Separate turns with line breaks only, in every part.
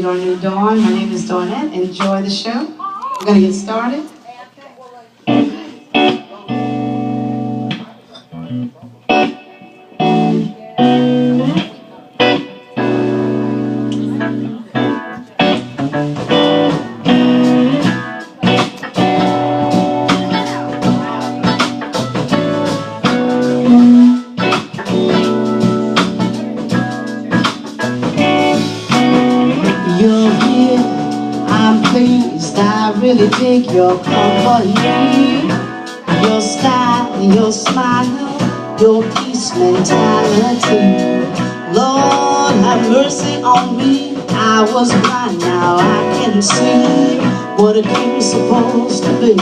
Your new Dawn. My name is Dawnette. Enjoy the show. We're going to get started. You're here, I'm pleased. I really dig your company, your style, your smile, your peace mentality. Lord, have mercy on me. I was blind, now I can see what a dream's supposed to be.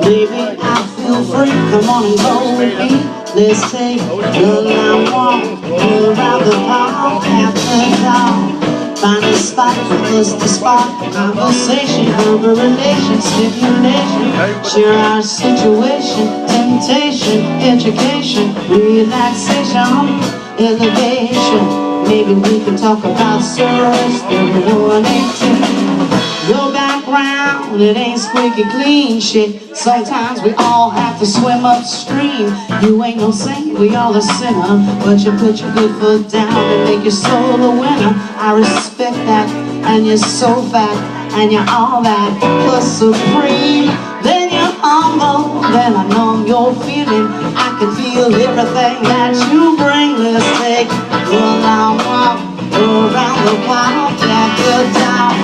Baby, I feel free. Come on and go with me. Let's take the long walk around the park after dark. Find a spot for us to spark conversation, verbal relation, stimulation. Share our situation, temptation, education, relaxation, elevation. Maybe we can talk about service, everyone 18. Your background, it ain't squeaky clean shit. Sometimes we all have to swim upstream. You ain't no saint, we all a sinner, but you put your good foot down and make your soul a winner. I respect that, and you're so fat, and you're all that plus supreme. Then you're humble, then I know you're feeling. I can feel everything that you bring. Let's take a long walk around the park after dark.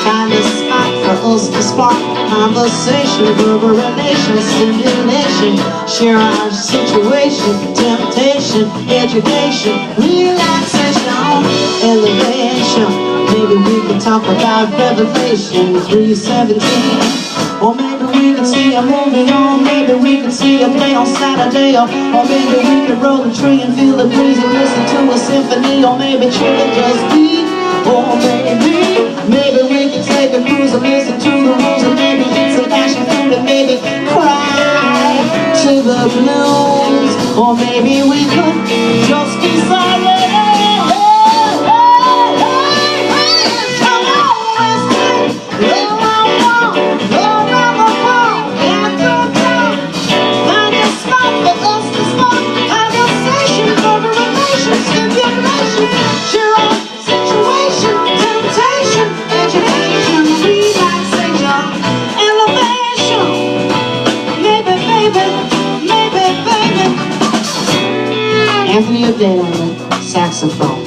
Find a spot for us to spark conversation, verbal relation, stimulation. Share our situation, temptation, education, relaxation, elevation. Maybe we can talk about Revelation 3:17. Or maybe we can see a movie, or maybe we can see a play on Saturday, or maybe we can roll a tree and feel the breeze and listen to a symphony, or maybe children just be, or maybe we can take a cruise and listen to the rules, and maybe eat some passion fruit and maybe cry to the blues, or maybe we could just be silent. Anthony O'Day on the saxophone.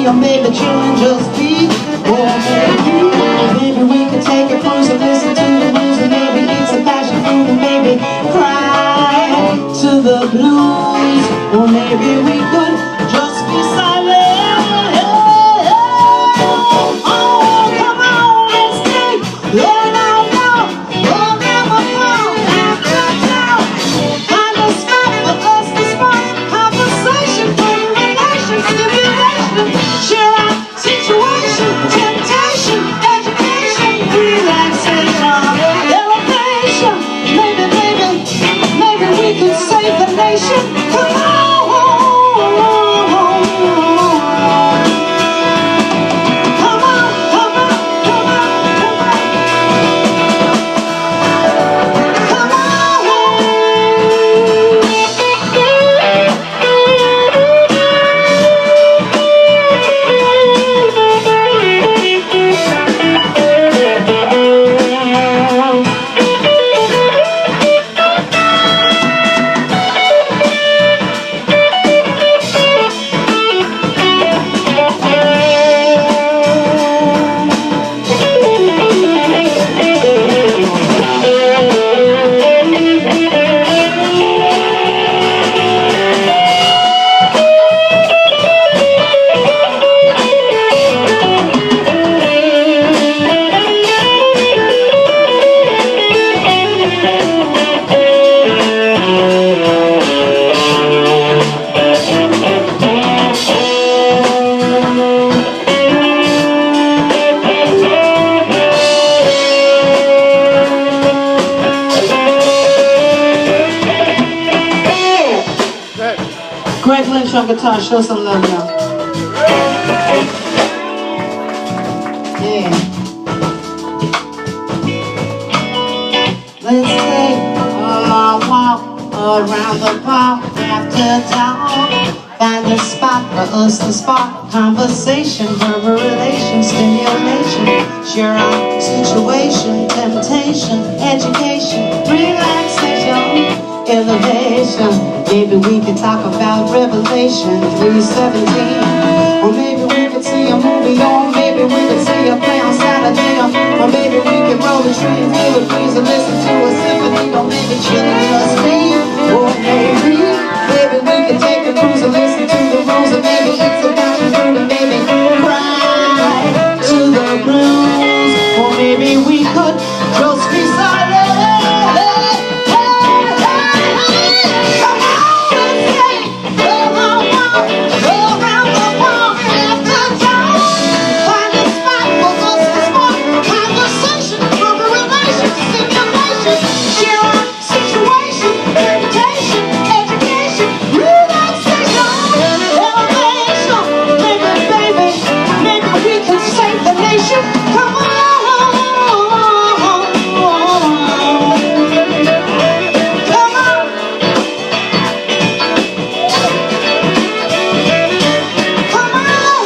Or maybe children just be. Or maybe we could take a cruise and listen to the blues, and maybe eat some passion fruit, and maybe cry to the blues. Or maybe we could just be silent. Oh, come on and stay. Lord, I know, oh, never fall after town. conversation. Come on. Greg Lynch on guitar, show some love now. Yeah. Let's take a long walk around the park after dark. Find a spot for us to spark conversation, verbal relation, stimulation. Share our situation, temptation, education, relaxation, elevation. Maybe we could talk about Revelation 3:17. Or maybe we could see a movie, or maybe we could see a play on Saturday. Or maybe we could roll a tree and feel the breeze and listen to a